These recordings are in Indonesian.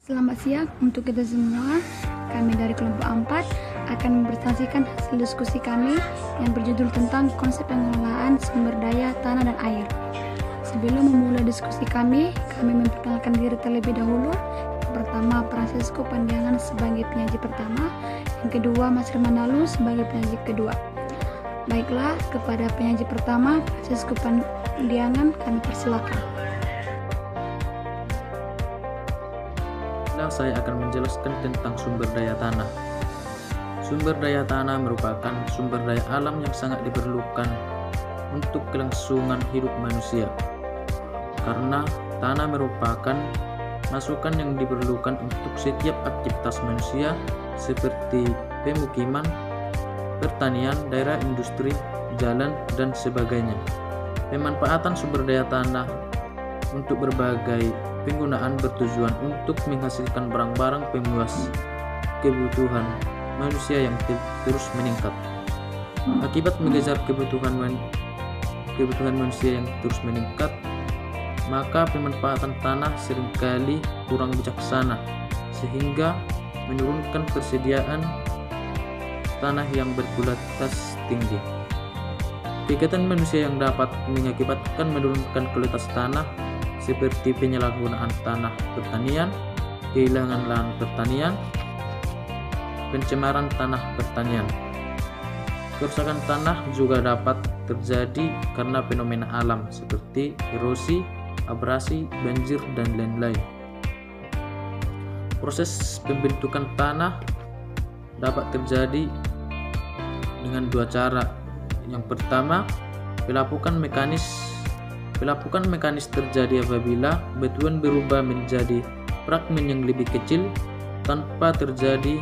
Selamat siang untuk kita semua. Kami dari kelompok 4 akan mempresentasikan hasil diskusi kami yang berjudul tentang konsep pengelolaan sumber daya tanah dan air. Sebelum memulai diskusi kami memperkenalkan diri terlebih dahulu. Yang pertama, Francesco Pandiangan sebagai penyaji pertama. Yang kedua, Mas Hermanalu sebagai penyaji kedua. Baiklah, kepada penyaji pertama, Francesco Pandiangan, kami persilakan. Saya akan menjelaskan tentang sumber daya tanah. Sumber daya tanah merupakan sumber daya alam yang sangat diperlukan untuk kelangsungan hidup manusia. Karena tanah merupakan masukan yang diperlukan untuk setiap aktivitas manusia seperti pemukiman, pertanian, daerah industri, jalan, dan sebagainya. Pemanfaatan sumber daya tanah untuk berbagai penggunaan bertujuan untuk menghasilkan barang-barang pemuas kebutuhan manusia yang terus meningkat. Akibat mengejar kebutuhan manusia yang terus meningkat, maka pemanfaatan tanah seringkali kurang bijaksana sehingga menurunkan persediaan tanah yang berkualitas tinggi. Kegiatan manusia yang dapat mengakibatkan menurunkan kualitas tanah seperti penyalahgunaan tanah pertanian, kehilangan lahan pertanian, pencemaran tanah pertanian. Kerusakan tanah juga dapat terjadi karena fenomena alam seperti erosi, abrasi, banjir, dan lain-lain. Proses pembentukan tanah dapat terjadi dengan dua cara. Yang pertama, pelapukan mekanis terjadi apabila batuan berubah menjadi fragmen yang lebih kecil tanpa terjadi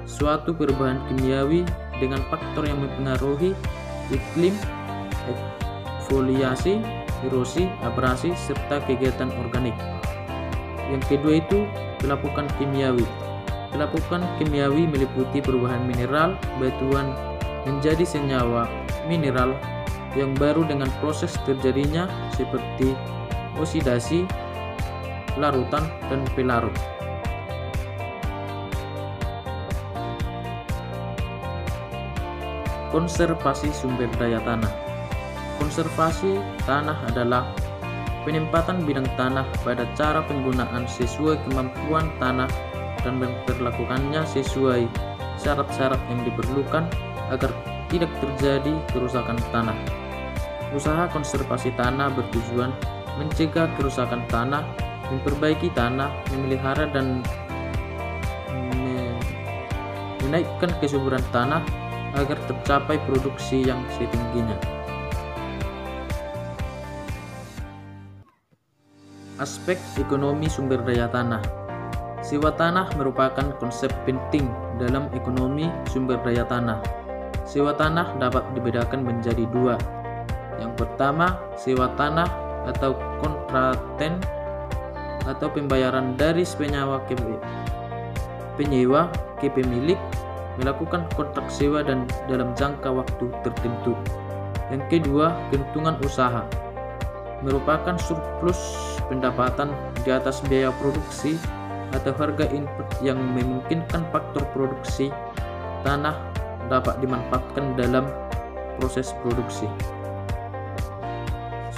suatu perubahan kimiawi dengan faktor yang mempengaruhi iklim, eksfoliasi, erosi, abrasi, serta kegiatan organik. Yang kedua itu pelapukan kimiawi. Pelapukan kimiawi meliputi perubahan mineral batuan menjadi senyawa mineral yang baru dengan proses terjadinya seperti oksidasi, larutan, dan pelarut. Konservasi sumber daya tanah. Konservasi tanah adalah penempatan bidang tanah pada cara penggunaan sesuai kemampuan tanah dan memperlakukannya sesuai syarat-syarat yang diperlukan agar tidak terjadi kerusakan tanah. Usaha konservasi tanah bertujuan mencegah kerusakan tanah, memperbaiki tanah, memelihara dan menaikkan kesuburan tanah agar tercapai produksi yang setingginya. Aspek ekonomi sumber daya tanah. Sewa tanah merupakan konsep penting dalam ekonomi sumber daya tanah. Sewa tanah dapat dibedakan menjadi dua. Yang pertama, sewa tanah atau kontraten atau pembayaran dari penyewa ke pemilik melakukan kontrak sewa dan dalam jangka waktu tertentu. Yang kedua, keuntungan usaha merupakan surplus pendapatan di atas biaya produksi atau harga input yang memungkinkan faktor produksi tanah dapat dimanfaatkan dalam proses produksi.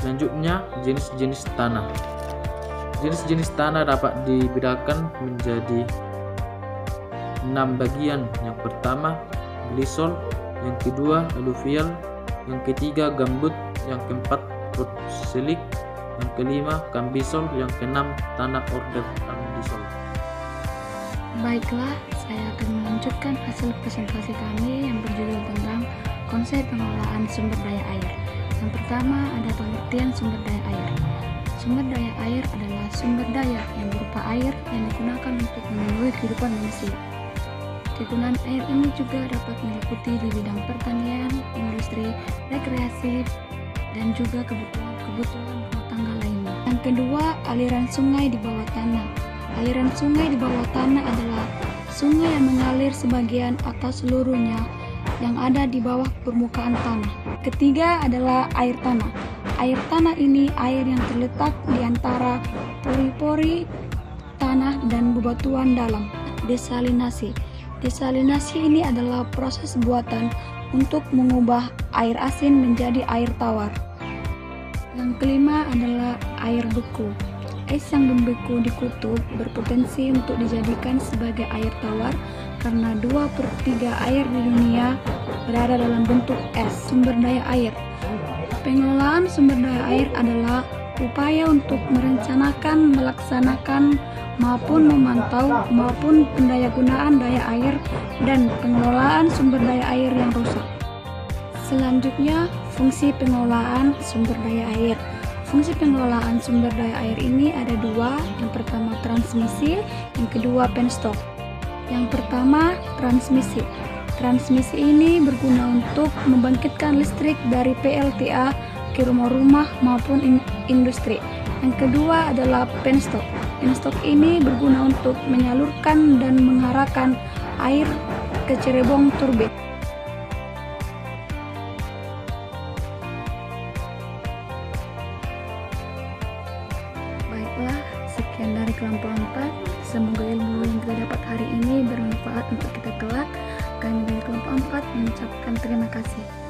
Selanjutnya, jenis-jenis tanah. Jenis-jenis tanah dapat dibedakan menjadi 6 bagian. Yang pertama, glisol, yang kedua, aluvial, yang ketiga, gambut, yang keempat, rotselik, yang kelima, kambisol, yang keenam, tanah order andisol. Baiklah, saya akan melanjutkan hasil presentasi kami yang berjudul tentang konsep pengelolaan sumber daya air. Yang pertama, ada pengertian sumber daya air. Sumber daya air adalah sumber daya yang berupa air yang digunakan untuk memenuhi kehidupan manusia. Kegunaan air ini juga dapat meliputi di bidang pertanian, industri, rekreasi, dan juga kebutuhan rumah tangga lainnya. Yang kedua, aliran sungai di bawah tanah. Aliran sungai di bawah tanah adalah sungai yang mengalir sebagian atau seluruhnya yang ada di bawah permukaan tanah. Ketiga adalah air tanah. Air tanah ini air yang terletak di antara pori-pori tanah tanah dan bebatuan dalam. Desalinasi. Desalinasi ini adalah proses buatan untuk mengubah air asin menjadi air tawar. Yang kelima adalah air beku. Es yang membeku di kutub berpotensi untuk dijadikan sebagai air tawar karena 2/3 air di dunia berada dalam bentuk es. Sumber daya air. Pengelolaan sumber daya air adalah upaya untuk merencanakan, melaksanakan, maupun memantau maupun pendayagunaan daya air dan pengelolaan sumber daya air yang rusak. Selanjutnya, fungsi pengelolaan sumber daya air. Fungsi pengelolaan sumber daya air ini ada dua. Yang pertama transmisi, yang kedua penstop. Yang pertama transmisi. Transmisi ini berguna untuk membangkitkan listrik dari PLTA ke rumah-rumah maupun industri. Yang kedua adalah penstop. Penstop ini berguna untuk menyalurkan dan mengarahkan air ke cerebong turbin. Baiklah, sekian dari kelompok 4. Semoga ilmu yang kita dapat hari ini bermanfaat untuk kita kelak. Kami dari kelompok 4 mengucapkan terima kasih.